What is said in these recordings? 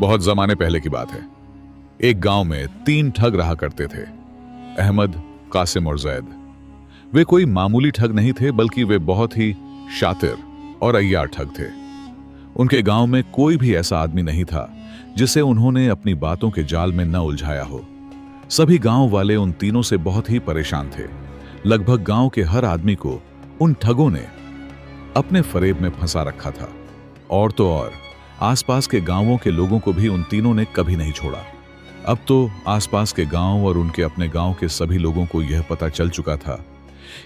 बहुत जमाने पहले की बात है। एक गांव में 3 ठग रहा करते थे, अहमद, कासिम और जैद। वे कोई मामूली ठग नहीं थे, बल्कि वे बहुत ही शातिर और अय्यार ठग थे। उनके गांव में कोई भी ऐसा आदमी नहीं था जिसे उन्होंने अपनी बातों के जाल में न उलझाया हो। सभी गांव वाले उन तीनों से बहुत ही परेशान थे। लगभग गांव के हर आदमी को उन ठगों ने अपने फरेब में फंसा रखा था। और तो और आसपास के गांवों के लोगों को भी उन तीनों ने कभी नहीं छोड़ा। अब तो आसपास के गांव और उनके अपने गांव के सभी लोगों को यह पता चल चुका था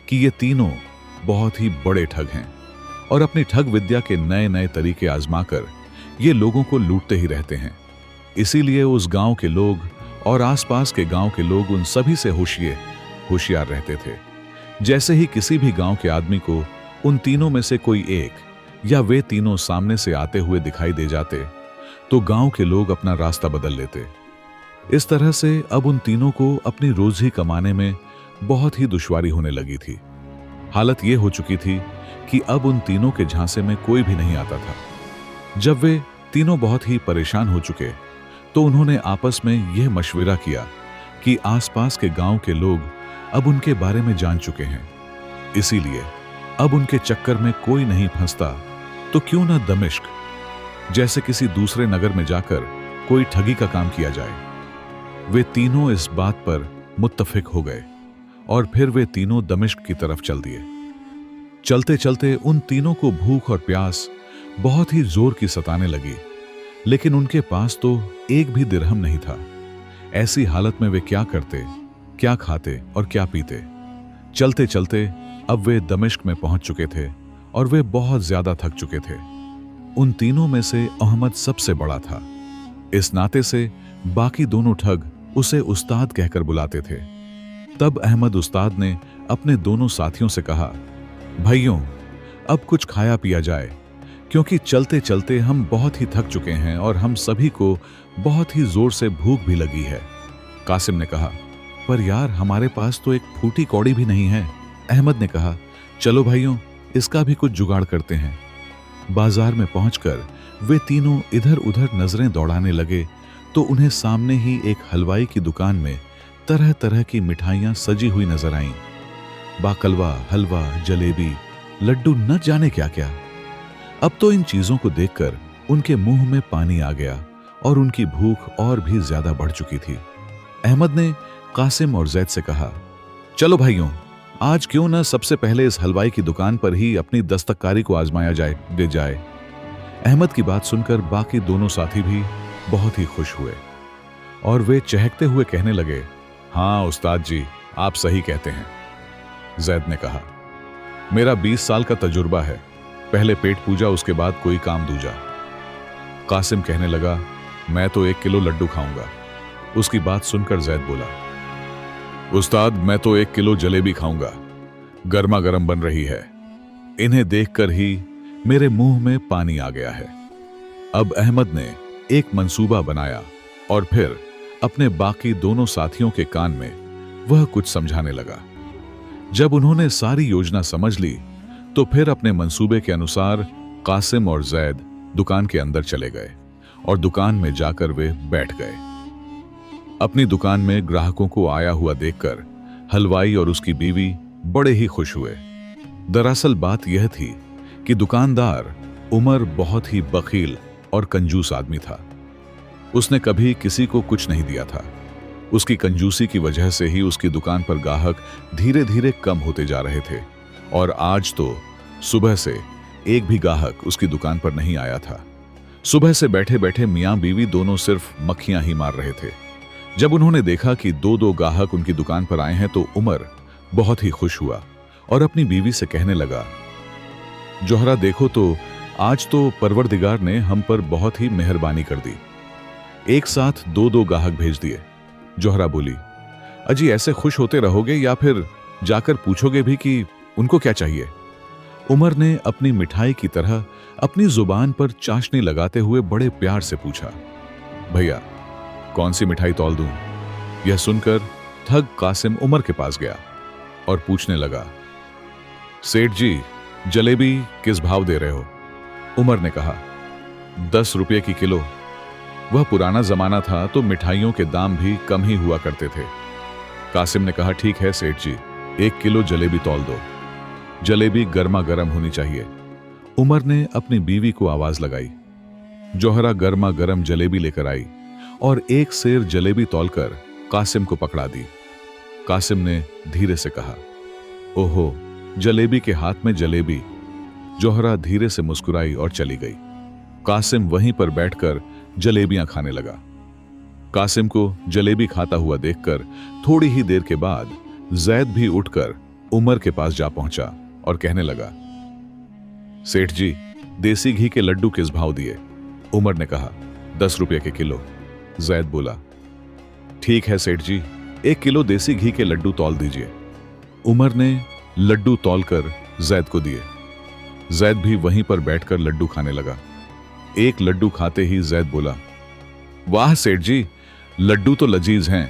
कि ये तीनों बहुत ही बड़े ठग हैं और अपनी ठग विद्या के नए नए तरीके आजमाकर ये लोगों को लूटते ही रहते हैं। इसीलिए उस गांव के लोग और आसपास के गांव के लोग उन सभी से होशियार रहते थे। जैसे ही किसी भी गांव के आदमी को उन तीनों में से कोई एक या वे तीनों सामने से आते हुए दिखाई दे जाते तो गांव के लोग अपना रास्ता बदल लेते। इस तरह से अब उन तीनों को अपनी रोजी कमाने में बहुत ही दुश्वारी होने लगी थी। हालत यह हो चुकी थी कि अब उन तीनों के झांसे में कोई भी नहीं आता था। जब वे तीनों बहुत ही परेशान हो चुके तो उन्होंने आपस में यह मशविरा किया कि आसपास के गांव के लोग अब उनके बारे में जान चुके हैं, इसीलिए अब उनके चक्कर में कोई नहीं फंसता तो क्यों न दमिश्क जैसे किसी दूसरे नगर में जाकर कोई ठगी का काम किया जाए। वे तीनों इस बात पर मुत्तफिक हो गए और फिर वे तीनों दमिश्क की तरफ चल दिए। चलते चलते उन तीनों को भूख और प्यास बहुत ही जोर की सताने लगी, लेकिन उनके पास तो एक भी दिरहम नहीं था। ऐसी हालत में वे क्या करते, क्या खाते और क्या पीते। चलते चलते अब वे दमिश्क में पहुंच चुके थे और वे बहुत ज्यादा थक चुके थे। उन तीनों में से अहमद सबसे बड़ा था। इस नाते से बाकी दोनों ठग उसे उस्ताद कहकर बुलाते थे। तब अहमद उस्ताद ने अपने दोनों साथियों से कहा, भाइयों, अब कुछ खाया पिया जाए, क्योंकि चलते चलते हम बहुत ही थक चुके हैं और हम सभी को बहुत ही जोर से भूख भी लगी है। कासिम ने कहा, पर यार हमारे पास तो एक फूटी कौड़ी भी नहीं है। अहमद ने कहा, चलो भाइयों, इसका भी कुछ जुगाड़ करते हैं। बाजार में पहुंचकर वे तीनों इधर उधर नजरें दौड़ाने लगे तो उन्हें सामने ही एक हलवाई की दुकान में तरह तरह की मिठाइयां सजी हुई नजर आईं। बाकलवा, हलवा, जलेबी, लड्डू, न जाने क्या क्या। अब तो इन चीजों को देखकर उनके मुंह में पानी आ गया और उनकी भूख और भी ज्यादा बढ़ चुकी थी। अहमद ने कासिम और जैद से कहा, चलो भाइयों, आज क्यों न सबसे पहले इस हलवाई की दुकान पर ही अपनी दस्तकारी को आजमाया जाए। अहमद की बात सुनकर बाकी दोनों साथी भी बहुत ही खुश हुए और वे चहकते हुए कहने लगे, हाँ उस्ताद जी, आप सही कहते हैं। जैद ने कहा, मेरा 20 साल का तजुर्बा है, पहले पेट पूजा, उसके बाद कोई काम दूजा। कासिम कहने लगा, मैं तो 1 किलो लड्डू खाऊंगा। उसकी बात सुनकर जैद बोला, उस्ताद, मैं तो 1 किलो जलेबी खाऊंगा, गर्मा गर्म बन रही है। इन्हें देखकर ही मेरे मुंह में पानी आ गया है। अब अहमद ने एक मंसूबा बनाया और फिर अपने बाकी दोनों साथियों के कान में वह कुछ समझाने लगा। जब उन्होंने सारी योजना समझ ली तो फिर अपने मंसूबे के अनुसार कासिम और जैद दुकान के अंदर चले गए और दुकान में जाकर वे बैठ गए। अपनी दुकान में ग्राहकों को आया हुआ देखकर हलवाई और उसकी बीवी बड़े ही खुश हुए। दरअसल बात यह थी कि दुकानदार उमर बहुत ही बखील और कंजूस आदमी था। उसने कभी किसी को कुछ नहीं दिया था। उसकी कंजूसी की वजह से ही उसकी दुकान पर ग्राहक धीरे धीरे कम होते जा रहे थे और आज तो सुबह से एक भी ग्राहक उसकी दुकान पर नहीं आया था। सुबह से बैठे बैठे मियां बीवी दोनों सिर्फ मक्खियां ही मार रहे थे। जब उन्होंने देखा कि 2-2 ग्राहक उनकी दुकान पर आए हैं तो उमर बहुत ही खुश हुआ और अपनी बीवी से कहने लगा, जोहरा देखो तो आज तो परवरदिगार ने हम पर बहुत ही मेहरबानी कर दी, एक साथ 2-2 ग्राहक भेज दिए। जोहरा बोली, अजी ऐसे खुश होते रहोगे या फिर जाकर पूछोगे भी कि उनको क्या चाहिए? उमर ने अपनी मिठाई की तरह अपनी जुबान पर चाशनी लगाते हुए बड़े प्यार से पूछा, भैया कौन सी मिठाई तौल दूं? यह सुनकर ठग कासिम उमर के पास गया और पूछने लगा, सेठ जी जलेबी किस भाव दे रहे हो? उमर ने कहा, 10 रुपये की किलो। वह पुराना जमाना था तो मिठाइयों के दाम भी कम ही हुआ करते थे। कासिम ने कहा, ठीक है सेठ जी, 1 किलो जलेबी तौल दो। जलेबी गर्मा गर्म होनी चाहिए। उमर ने अपनी बीवी को आवाज लगाई। जोहरा गर्मा गर्म जलेबी लेकर आई और 1 सेर जलेबी तौलकर कासिम को पकड़ा दी। कासिम ने धीरे से कहा, ओहो, जलेबी के हाथ में जलेबी। जोहरा धीरे से मुस्कुराई और चली गई। कासिम वहीं पर बैठकर जलेबियां खाने लगा। कासिम को जलेबी खाता हुआ देखकर थोड़ी ही देर के बाद जैद भी उठकर उमर के पास जा पहुंचा और कहने लगा, सेठ जी, देसी घी के लड्डू किस भाव दिए? उमर ने कहा, 10 रुपये के किलो। जैद बोला, ठीक है सेठ जी, 1 किलो देसी घी के लड्डू तौल दीजिए। उमर ने लड्डू तौलकर जैद को दिए। जैद भी वहीं पर बैठकर लड्डू खाने लगा। एक लड्डू खाते ही जैद बोला, वाह सेठ जी, लड्डू तो लजीज हैं।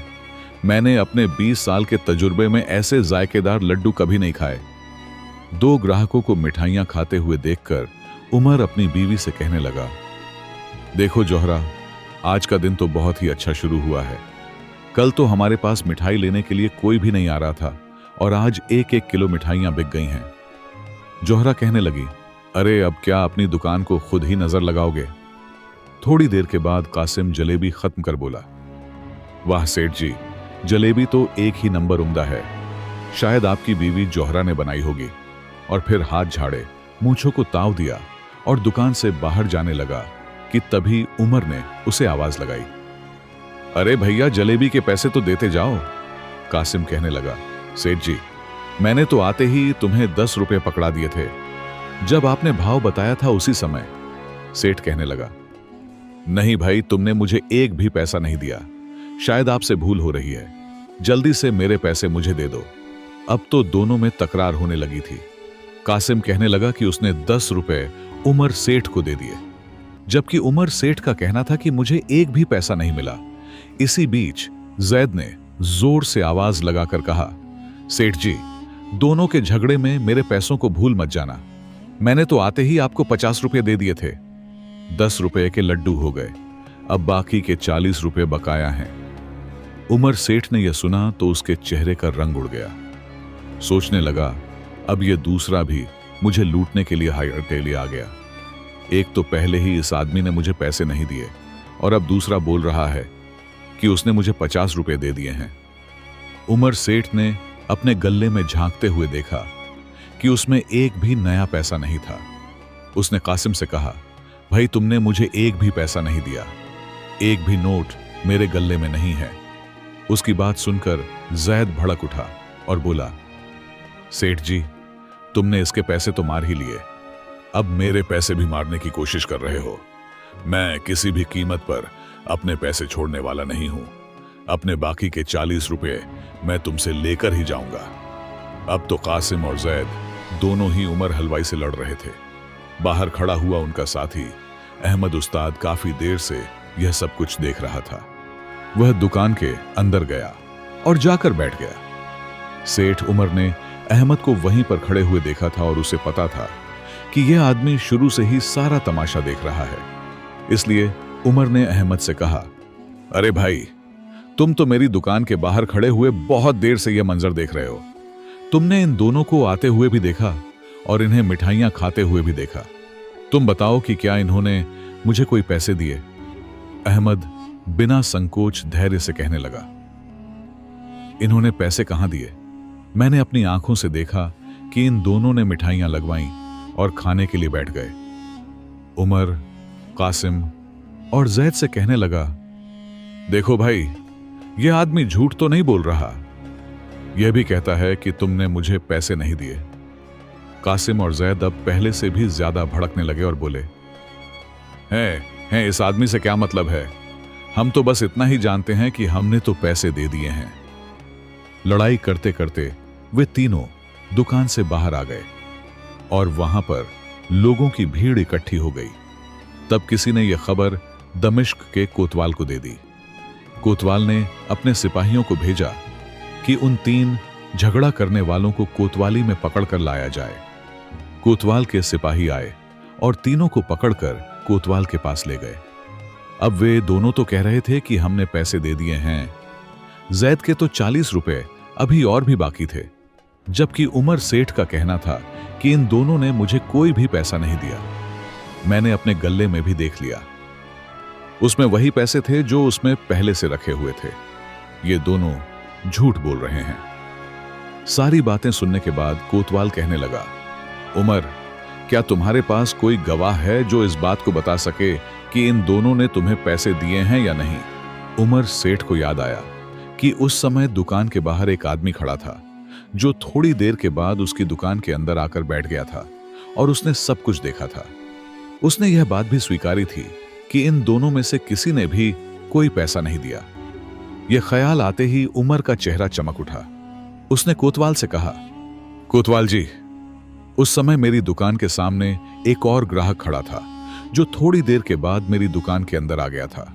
मैंने अपने 20 साल के तजुर्बे में ऐसे जायकेदार लड्डू कभी नहीं खाए। 2 ग्राहकों को मिठाइयां खाते हुए देखकर उमर अपनी बीवी से कहने लगा, देखो जोहरा, आज का दिन तो बहुत ही अच्छा शुरू हुआ है। कल तो हमारे पास मिठाई लेने के लिए कोई भी नहीं आ रहा था और आज 1-1 किलो मिठाइयां बिक गई हैं। जोहरा कहने लगी, अरे अब क्या अपनी दुकान को खुद ही नजर लगाओगे? थोड़ी देर के बाद कासिम जलेबी खत्म कर बोला, वाह सेठ जी, जलेबी तो एक ही नंबर उम्दा है। शायद आपकी बीवी जोहरा ने बनाई होगी। और फिर हाथ झाड़े, मूंछों को ताव दिया और दुकान से बाहर जाने लगा कि तभी उमर ने उसे आवाज लगाई, अरे भैया, जलेबी के पैसे तो देते जाओ। कासिम कहने लगा, सेठ जी, मैंने तो आते ही तुम्हें 10 रुपए पकड़ा दिए थे, जब आपने भाव बताया था उसी समय। सेठ कहने लगा, नहीं भाई, तुमने मुझे एक भी पैसा नहीं दिया। शायद आपसे भूल हो रही है। जल्दी से मेरे पैसे मुझे दे दो। अब तो दोनों में तकरार होने लगी थी। कासिम कहने लगा कि उसने 10 रुपए उमर सेठ को दे दिए, जबकि उमर सेठ का कहना था कि मुझे एक भी पैसा नहीं मिला। इसी बीच जैद ने जोर से आवाज लगाकर कहा, सेठ जी, दोनों के झगड़े में मेरे पैसों को भूल मत जाना। मैंने तो आते ही आपको 50 रुपए दे दिए थे। 10 रुपए के लड्डू हो गए, अब बाकी के 40 रुपए बकाया हैं। उमर सेठ ने यह सुना तो उसके चेहरे का रंग उड़ गया। सोचने लगा, अब यह दूसरा भी मुझे लूटने के लिए हायर के लिए आ गया। एक तो पहले ही इस आदमी ने मुझे पैसे नहीं दिए और अब दूसरा बोल रहा है कि उसने मुझे 50 रुपए दे दिए हैं। उमर सेठ ने अपने गल्ले में झांकते हुए देखा कि उसमें एक भी नया पैसा नहीं था। उसने कासिम से कहा, भाई, तुमने मुझे एक भी पैसा नहीं दिया, एक भी नोट मेरे गल्ले में नहीं है। उसकी बात सुनकर जैद भड़क उठा और बोला, सेठ जी, तुमने इसके पैसे तो मार ही लिए, अब मेरे पैसे भी मारने की कोशिश कर रहे हो। मैं किसी भी कीमत पर अपने पैसे छोड़ने वाला नहीं हूं। अपने बाकी के 40 रुपए मैं तुमसे लेकर ही जाऊंगा। अब तो कासिम और जैद दोनों ही उमर हलवाई से लड़ रहे थे। बाहर खड़ा हुआ उनका साथी अहमद उस्ताद काफी देर से यह सब कुछ देख रहा था। वह दुकान के अंदर गया और जाकर बैठ गया। सेठ उमर ने अहमद को वहीं पर खड़े हुए देखा था और उसे पता था कि यह आदमी शुरू से ही सारा तमाशा देख रहा है। इसलिए उमर ने अहमद से कहा, अरे भाई, तुम तो मेरी दुकान के बाहर खड़े हुए बहुत देर से यह मंजर देख रहे हो। तुमने इन दोनों को आते हुए भी देखा और इन्हें मिठाइयां खाते हुए भी देखा। तुम बताओ कि क्या इन्होंने मुझे कोई पैसे दिए? अहमद बिना संकोच धैर्य से कहने लगा, इन्होंने पैसे कहां दिए? मैंने अपनी आंखों से देखा कि इन दोनों ने मिठाइयां लगवाईं और खाने के लिए बैठ गए। उमर, कासिम और जैद से कहने लगा, देखो भाई, यह आदमी झूठ तो नहीं बोल रहा। यह भी कहता है कि तुमने मुझे पैसे नहीं दिए। कासिम और जैद अब पहले से भी ज्यादा भड़कने लगे और बोले, हैं, इस आदमी से क्या मतलब है? हम तो बस इतना ही जानते हैं कि हमने तो पैसे दे दिए हैं। लड़ाई करते करते वे तीनों दुकान से बाहर आ गए और वहां पर लोगों की भीड़ इकट्ठी हो गई। तब किसी ने यह खबर दमिश्क के कोतवाल को दे दी। कोतवाल ने अपने सिपाहियों को भेजा कि उन 3 झगड़ा करने वालों को कोतवाली में पकड़कर लाया जाए। कोतवाल के सिपाही आए और तीनों को पकड़कर कोतवाल के पास ले गए। अब वे दोनों तो कह रहे थे कि हमने पैसे दे दिए हैं। जैद के तो 40 रुपए अभी और भी बाकी थे, जबकि उमर सेठ का कहना था कि इन दोनों ने मुझे कोई भी पैसा नहीं दिया। मैंने अपने गल्ले में भी देख लिया, उसमें वही पैसे थे जो उसमें पहले से रखे हुए थे। ये दोनों झूठ बोल रहे हैं। सारी बातें सुनने के बाद कोतवाल कहने लगा, उमर, क्या तुम्हारे पास कोई गवाह है जो इस बात को बता सके कि इन दोनों ने तुम्हें पैसे दिए हैं या नहीं? उमर सेठ को याद आया कि उस समय दुकान के बाहर एक आदमी खड़ा था जो थोड़ी देर के बाद उसकी दुकान के अंदर आकर बैठ गया था और उसने सब कुछ देखा था। उसने यह बात भी स्वीकारी थी कि इन दोनों में से किसी ने भी कोई पैसा नहीं दिया। यह ख्याल आते ही उमर का चेहरा चमक उठा। उसने कोतवाल से कहा, कोतवाल जी, उस समय मेरी दुकान के सामने एक और ग्राहक खड़ा था जो थोड़ी देर के बाद मेरी दुकान के अंदर आ गया था।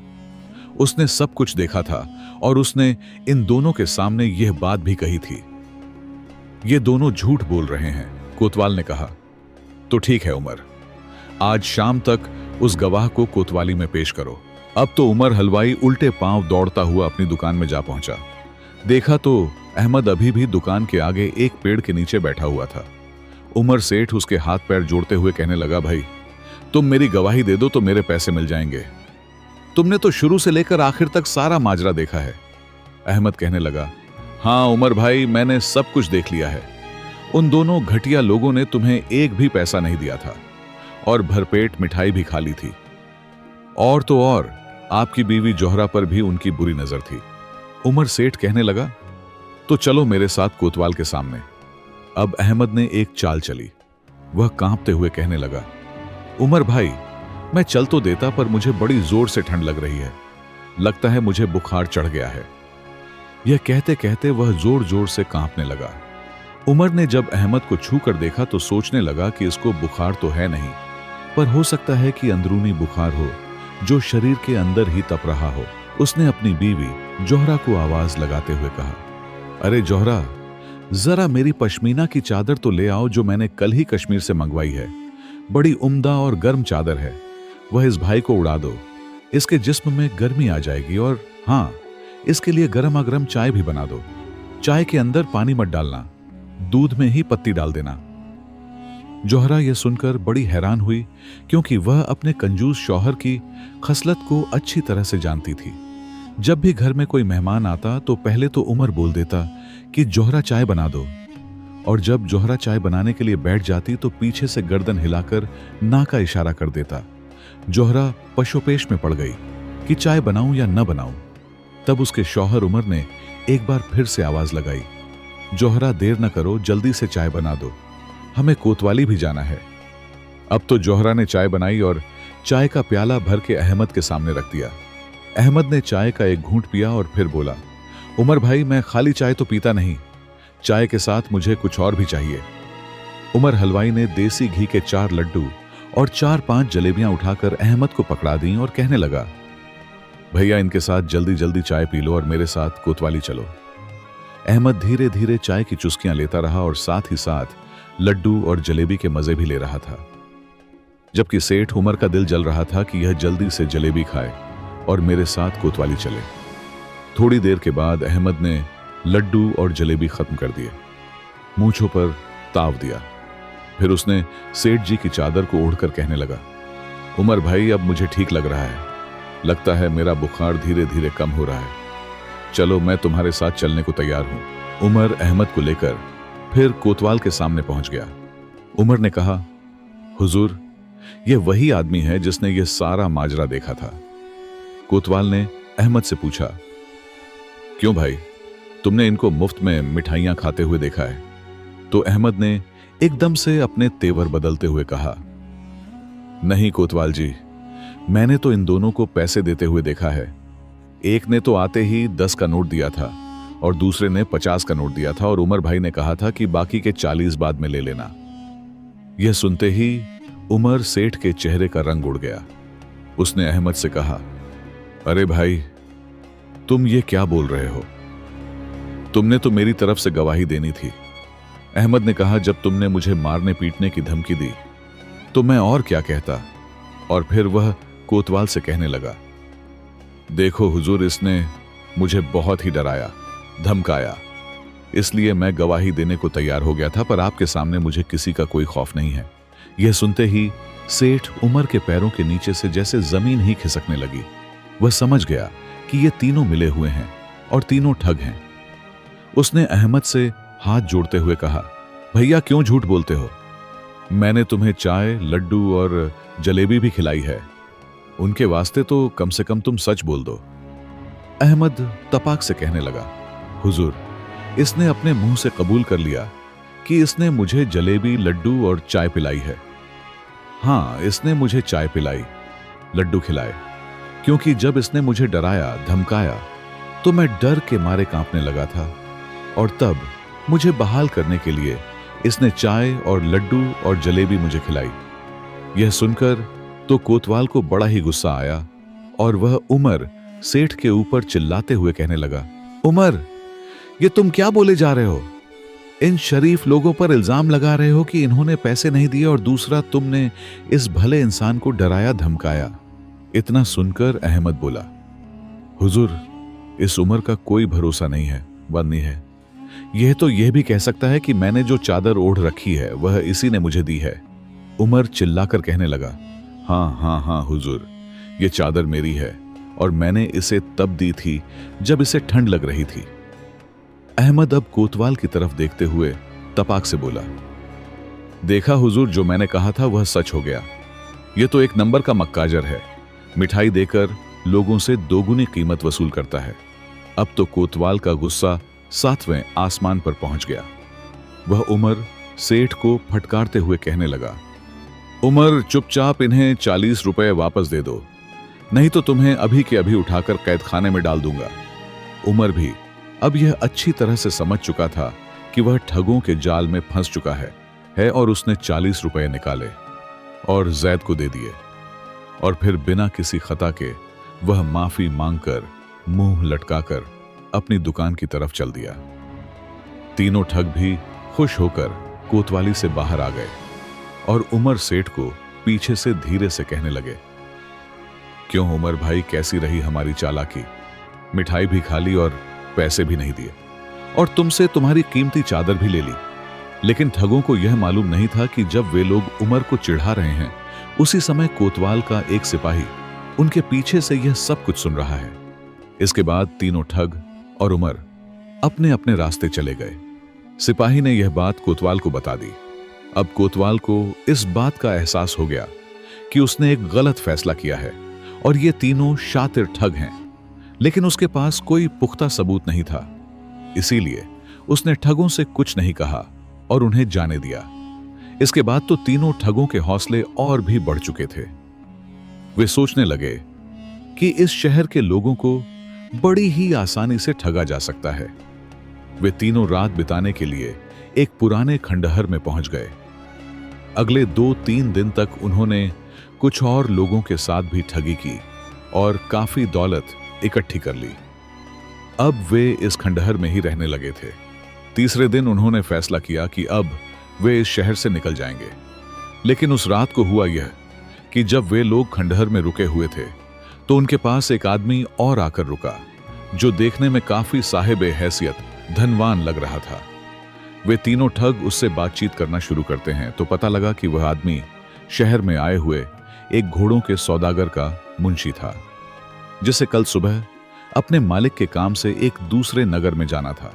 उसने सब कुछ देखा था और उसने इन दोनों के सामने यह बात भी कही थी। ये दोनों झूठ बोल रहे हैं, कोतवाल ने कहा। तो ठीक है उमर, आज शाम तक उस गवाह को कोतवाली में पेश करो। अब तो उमर हलवाई उल्टे पांव दौड़ता हुआ अपनी दुकान में जा पहुंचा। देखा तो अहमद अभी भी दुकान के आगे एक पेड़ के नीचे बैठा हुआ था। उमर सेठ उसके हाथ पैर जोड़ते हुए कहने लगा, भाई, तुम मेरी गवाही दे दो तो मेरे पैसे मिल जाएंगे। तुमने तो शुरू से लेकर आखिर तक सारा माजरा देखा है। अहमद कहने लगा, हाँ उमर भाई, मैंने सब कुछ देख लिया है। उन दोनों घटिया लोगों ने तुम्हें एक भी पैसा नहीं दिया था और भरपेट मिठाई भी खा ली थी। और तो और आपकी बीवी जोहरा पर भी उनकी बुरी नजर थी। उमर सेठ कहने लगा, तो चलो मेरे साथ कोतवाल के सामने। अब अहमद ने एक चाल चली। वह कांपते हुए कहने लगा, उमर भाई, मैं चल तो देता पर मुझे बड़ी जोर से ठंड लग रही है। लगता है मुझे बुखार चढ़ गया है। यह कहते कहते वह जोर जोर से कांपने लगा। उमर ने जब अहमद को छू कर देखा तो सोचने लगा कि इसको बुखार तो है नहीं, पर हो सकता है कि अंदरूनी बुखार हो जो शरीर के अंदर ही तप रहा हो। उसने अपनी बीवी जोहरा को आवाज लगाते हुए कहा, अरे जोहरा, जरा मेरी पश्मीना की चादर तो ले आओ जो मैंने कल ही कश्मीर से मंगवाई है। बड़ी उम्दा और गर्म चादर है। वह इस भाई को उड़ा दो, इसके जिस्म में गर्मी आ जाएगी। और हाँ, इसके लिए गरमा गरम चाय भी बना दो। चाय के अंदर पानी मत डालना, दूध में ही पत्ती डाल देना। जोहरा यह सुनकर बड़ी हैरान हुई, क्योंकि वह अपने कंजूस शौहर की खसलत को अच्छी तरह से जानती थी। जब भी घर में कोई मेहमान आता तो पहले तो उमर बोल देता कि जोहरा चाय बना दो, और जब जोहरा चाय बनाने के लिए बैठ जाती तो पीछे से गर्दन हिलाकर ना का इशारा कर देता। जोहरा पशोपेश में पड़ गई कि चाय बनाऊं या न बनाऊं। तब उसके शौहर उमर ने एक बार फिर से आवाज लगाई, जोहरा, देर न करो, जल्दी से चाय बना दो, हमें कोतवाली भी जाना है। अब तो जोहरा ने चाय बनाई और चाय का प्याला भर के अहमद के सामने रख दिया। अहमद ने चाय का एक घूंट पिया और फिर बोला, उमर भाई, मैं खाली चाय तो पीता नहीं, चाय के साथ मुझे कुछ और भी चाहिए। उमर हलवाई ने देसी घी के 4 लड्डू और 4-5 जलेबियां उठाकर अहमद को पकड़ा दी और कहने लगा, भैया, इनके साथ जल्दी जल्दी चाय पी लो और मेरे साथ कोतवाली चलो। अहमद धीरे धीरे चाय की चुस्कियां लेता रहा और साथ ही साथ लड्डू और जलेबी के मजे भी ले रहा था, जबकि सेठ उमर का दिल जल रहा था कि यह जल्दी से जलेबी खाए और मेरे साथ कोतवाली चले। थोड़ी देर के बाद अहमद ने लड्डू और जलेबी खत्म कर दिए, मूंछों पर ताव दिया। फिर उसने सेठ जी की चादर को ओढ़कर कहने लगा, उमर भाई, अब मुझे ठीक लग रहा है। लगता है मेरा बुखार धीरे धीरे कम हो रहा है। चलो, मैं तुम्हारे साथ चलने को तैयार हूं। उमर अहमद को लेकर फिर कोतवाल के सामने पहुंच गया। उमर ने कहा, हुजूर, यह वही आदमी है जिसने यह सारा माजरा देखा था। कोतवाल ने अहमद से पूछा, क्यों भाई, तुमने इनको मुफ्त में मिठाइयां खाते हुए देखा है? तो अहमद ने एकदम से अपने तेवर बदलते हुए कहा, नहीं कोतवाल जी, मैंने तो इन दोनों को पैसे देते हुए देखा है। एक ने तो आते ही 10 का नोट दिया था और दूसरे ने 50 का नोट दिया था, और उमर भाई ने कहा था कि बाकी के 40 बाद में ले लेना। यह सुनते ही उमर सेठ के चेहरे का रंग उड़ गया। उसने अहमद से कहा, अरे भाई, तुम ये क्या बोल रहे हो? तुमने तो मेरी तरफ से गवाही देनी थी। अहमद ने कहा, जब तुमने मुझे मारने पीटने की धमकी दी तो मैं और क्या कहता। और फिर वह कोतवाल से कहने लगा, देखो हुजूर, इसने मुझे बहुत ही डराया, धमकाया, इसलिए मैं गवाही देने को तैयार हो गया था, पर आपके सामने मुझे किसी का कोई खौफ नहीं है। यह सुनते ही सेठ उमर के पैरों के नीचे से जैसे जमीन ही खिसकने लगी। वह समझ गया कि ये तीनों मिले हुए हैं और तीनों ठग हैं। उसने अहमद से हाथ जोड़ते हुए कहा, भैया क्यों झूठ बोलते हो? मैंने तुम्हें चाय, लड्डू और जलेबी भी खिलाई है, उनके वास्ते तो कम से कम तुम सच बोल दो। अहमद तपाक से कहने लगा, हुजूर, इसने अपने मुंह से कबूल कर लिया कि इसने मुझे जलेबी, लड्डू और चाय पिलाई है। हाँ, इसने मुझे चाय पिलाई, लड्डू खिलाए, क्योंकि जब इसने मुझे डराया, धमकाया, तो मैं डर के मारे कांपने लगा था, और तब मुझे बहाल करने के लिए इसने चाय और लड्डू और जलेबी मुझे खिलाई। यह सुनकर तो कोतवाल को बड़ा ही गुस्सा आया और वह उमर सेठ के ऊपर चिल्लाते हुए कहने लगा, उमर, ये तुम क्या बोले जा रहे हो? इन शरीफ लोगों पर इल्जाम लगा रहे हो कि इन्होंने पैसे नहीं दिए, और दूसरा तुमने इस भले इंसान को डराया, धमकाया। इतना सुनकर अहमद बोला, हुजूर, इस उमर का कोई भरोसा नहीं है, बन्नी है। यह तो यह भी कह सकता है कि मैंने जो चादर ओढ़ रखी है वह इसी ने मुझे दी है। उमर चिल्लाकर कहने लगा, हाँ हाँ हाँ हुजूर, ये चादर मेरी है और मैंने इसे तब दी थी जब इसे ठंड लग रही थी। अहमद अब कोतवाल की तरफ देखते हुए तपाक से बोला, देखा हुजूर, जो मैंने कहा था वह सच हो गया। यह तो एक नंबर का मक्काजर है, मिठाई देकर लोगों से दोगुनी कीमत वसूल करता है। अब तो कोतवाल का गुस्सा 7वें आसमान पर पहुंच गया। वह उमर सेठ को फटकारते हुए कहने लगा, उमर, चुपचाप इन्हें 40 रुपए वापस दे दो, नहीं तो तुम्हें अभी के अभी उठाकर कैदखाने में डाल दूंगा। उमर भी अब यह अच्छी तरह से समझ चुका था कि वह ठगों के जाल में फंस चुका है और उसने 40 रुपए निकाले और जैद को दे दिए, और फिर बिना किसी खता के वह माफी मांगकर मुंह लटकाकर अपनी दुकान की तरफ चल दिया। तीनों ठग भी खुश होकर कोतवाली से बाहर आ गए और उमर सेठ को पीछे से धीरे से कहने लगे, क्यों उमर भाई, कैसी रही हमारी चालाकी? मिठाई भी खा ली और पैसे भी नहीं दिए, और तुमसे तुम्हारी कीमती चादर भी ले ली। लेकिन ठगों को यह मालूम नहीं था कि जब वे लोग उमर को चिढ़ा रहे हैं, उसी समय कोतवाल का एक सिपाही उनके पीछे से यह सब कुछ सुन रहा है। इसके बाद तीनों ठग और उमर अपने अपने रास्ते चले गए। सिपाही ने यह बात कोतवाल को बता दी। अब कोतवाल को इस बात का एहसास हो गया कि उसने एक गलत फैसला किया है और ये तीनों शातिर ठग हैं, लेकिन उसके पास कोई पुख्ता सबूत नहीं था। इसीलिए उसने ठगों से कुछ नहीं कहा और उन्हें जाने दिया। इसके बाद तो तीनों ठगों के हौसले और भी बढ़ चुके थे। वे सोचने लगे कि इस शहर के लोगों को बड़ी ही आसानी से ठगा जा सकता है। वे तीनों रात बिताने के लिए एक पुराने खंडहर में पहुंच गए। अगले 2-3 दिन तक उन्होंने कुछ और लोगों के साथ भी ठगी की और काफी दौलत इकट्ठी कर ली। अब वे इस खंडहर में ही रहने लगे थे। तीसरे दिन उन्होंने फैसला किया कि अब वे इस शहर से निकल जाएंगे। लेकिन उस रात को हुआ यह कि जब वे लोग खंडहर में रुके हुए थे तो उनके पास एक आदमी और आकर रुका, जो देखने में काफी साहिब हैसियत, धनवान लग रहा था। वे तीनों ठग उससे बातचीत करना शुरू करते हैं तो पता लगा कि वह आदमी शहर में आए हुए एक घोड़ों के सौदागर का मुंशी था, जिसे कल सुबह अपने मालिक के काम से एक दूसरे नगर में जाना था।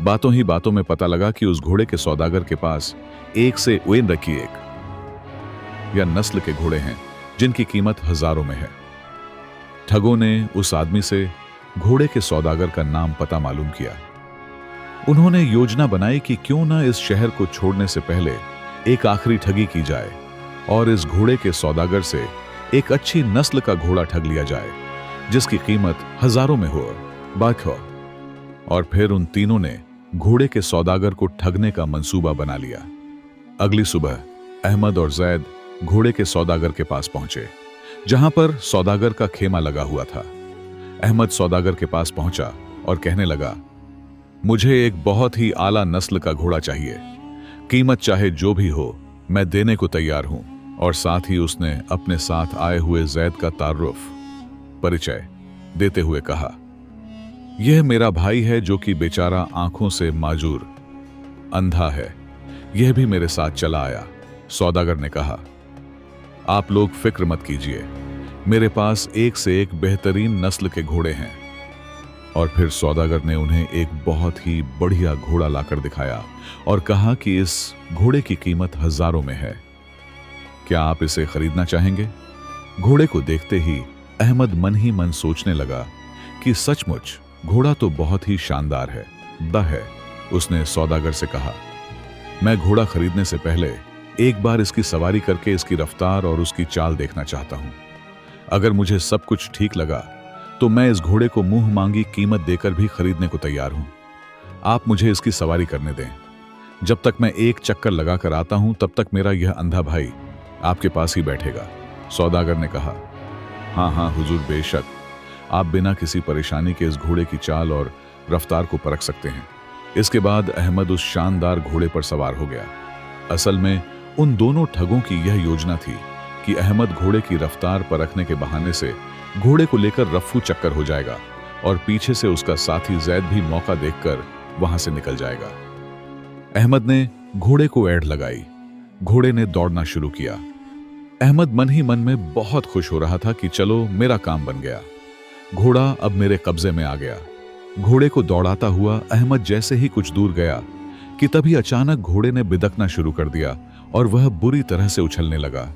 बातों ही बातों में पता लगा कि उस घोड़े के सौदागर के पास एक से वेन रखी एक या नस्ल के घोड़े हैं जिनकी कीमत हजारों में है। ठगों ने उस आदमी से घोड़े के सौदागर का नाम पता मालूम किया। उन्होंने योजना बनाई कि क्यों ना इस शहर को छोड़ने से पहले एक आखिरी ठगी की जाए और इस घोड़े के सौदागर से एक अच्छी नस्ल का घोड़ा ठग लिया जाए जिसकी कीमत हजारों में हो, बात हो। और फिर उन तीनों ने घोड़े के सौदागर को ठगने का मंसूबा बना लिया। अगली सुबह अहमद और जैद घोड़े के सौदागर के पास पहुंचे, जहां पर सौदागर का खेमा लगा हुआ था। अहमद सौदागर के पास पहुंचा और कहने लगा, मुझे एक बहुत ही आला नस्ल का घोड़ा चाहिए, कीमत चाहे जो भी हो मैं देने को तैयार हूं। और साथ ही उसने अपने साथ आए हुए जैद का तारुफ, परिचय देते हुए कहा, यह मेरा भाई है जो कि बेचारा आंखों से माजूर अंधा है। यह भी मेरे साथ चला आया। सौदागर ने कहा, आप लोग फिक्र मत कीजिए, मेरे पास एक से एक बेहतरीन नस्ल के घोड़े हैं। और फिर सौदागर ने उन्हें एक बहुत ही बढ़िया घोड़ा लाकर दिखाया और कहा कि इस घोड़े की कीमत हजारों में है। क्या आप इसे खरीदना चाहेंगे? घोड़े को देखते ही अहमद मन ही मन सोचने लगा कि सचमुच घोड़ा तो बहुत ही शानदार है, है। उसने सौदागर से कहा, मैं घोड़ा खरीदने से पहले एक बार इसकी सवारी करके इसकी रफ्तार और उसकी चाल देखना चाहता हूं। अगर मुझे सब कुछ ठीक लगा तो मैं इस घोड़े को मुंह मांगी कीमत देकर भी खरीदने को तैयार हूं। आप मुझे इसकी सवारी करने दें। जब तक मैं एक चक्कर लगाकर आता हूं तब तक मेरा यह अंधा भाई आपके पास ही बैठेगा। सौदागर ने कहा, हाँ हाँ हुजूर, बेशक आप बिना किसी परेशानी के इस घोड़े की चाल और रफ्तार को परख सकते हैं। इसके बाद अहमद उस शानदार घोड़े पर सवार हो गया। असल में उन दोनों ठगों की यह योजना थी कि अहमद घोड़े की रफ्तार परखने के बहाने से घोड़े को लेकर रफ्फू चक्कर हो जाएगा और पीछे से उसका साथी जैद भी मौका देखकर वहां से निकल जाएगा। अहमद ने घोड़े को ऐड़ लगाई। घोड़े ने दौड़ना शुरू किया। अहमद मन ही मन में बहुत खुश हो रहा था कि चलो मेरा काम बन गया, घोड़ा अब मेरे कब्जे में आ गया। घोड़े को दौड़ाता हुआ अहमद जैसे ही कुछ दूर गया कि तभी अचानक घोड़े ने बिदकना शुरू कर दिया और वह बुरी तरह से उछलने लगा।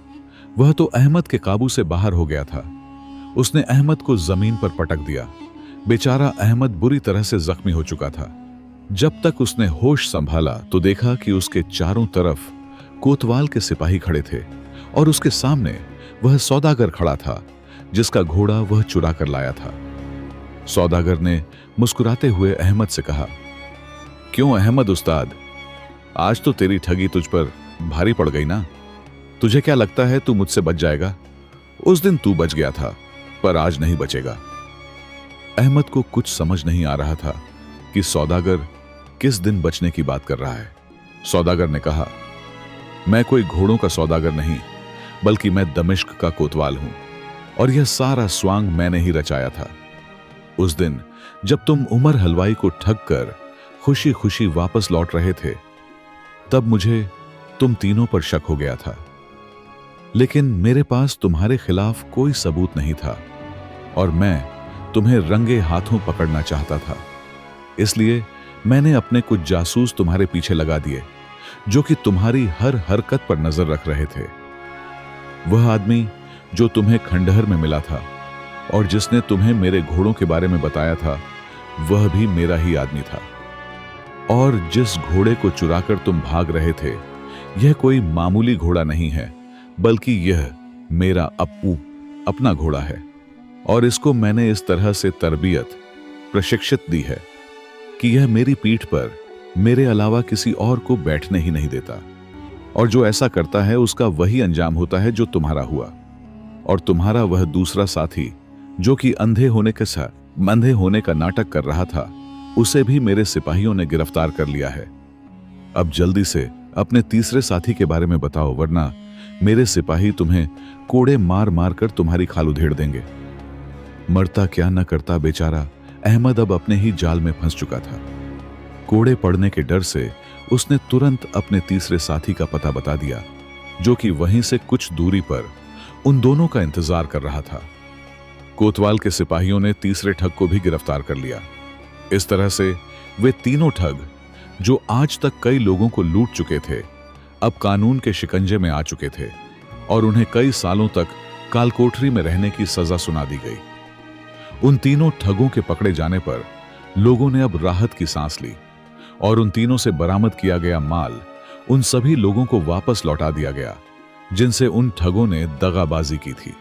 वह तो अहमद के काबू से बाहर हो गया था। उसने अहमद को जमीन पर पटक दिया। बेचारा अहमद बुरी तरह से जख्मी हो चुका था। जब तक उसने होश संभाला तो देखा कि उसके चारों तरफ कोतवाल के सिपाही खड़े थे और उसके सामने वह सौदागर खड़ा था जिसका घोड़ा वह चुरा कर लाया था। सौदागर ने मुस्कुराते हुए अहमद से कहा, क्यों अहमद उस्ताद, आज तो तेरी ठगी तुझ पर भारी पड़ गई ना? तुझे क्या लगता है तू मुझसे बच जाएगा? उस दिन तू बच गया था पर आज नहीं बचेगा। अहमद को कुछ समझ नहीं आ रहा था कि सौदागर किस दिन बचने की बात कर रहा है। सौदागर ने कहा, मैं कोई घोड़ों का सौदागर नहीं बल्कि मैं दमिश्क का कोतवाल हूं और यह सारा स्वांग मैंने ही रचाया था। उस दिन जब तुम उमर हलवाई को ठग कर खुशी खुशी वापस लौट रहे थे तब मुझे तुम तीनों पर शक हो गया था, लेकिन मेरे पास तुम्हारे खिलाफ कोई सबूत नहीं था और मैं तुम्हें रंगे हाथों पकड़ना चाहता था। इसलिए मैंने अपने कुछ जासूस तुम्हारे पीछे लगा दिए जो कि तुम्हारी हर हरकत पर नजर रख रहे थे। वह आदमी जो तुम्हें खंडहर में मिला था और जिसने तुम्हें मेरे घोड़ों के बारे में बताया था वह भी मेरा ही आदमी था। और जिस घोड़े को चुराकर तुम भाग रहे थे यह कोई मामूली घोड़ा नहीं है बल्कि यह मेरा अपना घोड़ा है और इसको मैंने इस तरह से तरबियत प्रशिक्षित दी है कि यह मेरी पीठ पर मेरे अलावा किसी और को बैठने ही नहीं देता और जो ऐसा करता है उसका वही अंजाम होता है जो तुम्हारा हुआ। और तुम्हारा वह दूसरा साथी जो कि अंधे होने का नाटक कर रहा था उसे भी मेरे सिपाहियों ने गिरफ्तार कर लिया है। अब जल्दी से अपने तीसरे साथी के बारे में बताओ वरना मेरे सिपाही तुम्हें कोड़े मार मार कर तुम्हारी खाल उधेड़ देंगे। मरता क्या न करता बेचारा अहमद अब अपने ही जाल में फंस चुका था। कोड़े पड़ने के डर से उसने तुरंत अपने तीसरे साथी का पता बता दिया जो कि वहीं से कुछ दूरी पर उन दोनों का इंतजार कर रहा था। कोतवाल के सिपाहियों ने तीसरे ठग को भी गिरफ्तार कर लिया। इस तरह से वे तीनों ठग जो आज तक कई लोगों को लूट चुके थे अब कानून के शिकंजे में आ चुके थे और उन्हें कई सालों तक कालकोठरी में रहने की सजा सुना दी गई। उन तीनों ठगों के पकड़े जाने पर लोगों ने अब राहत की सांस ली और उन तीनों से बरामद किया गया माल उन सभी लोगों को वापस लौटा दिया गया जिनसे उन ठगों ने दगाबाजी की थी।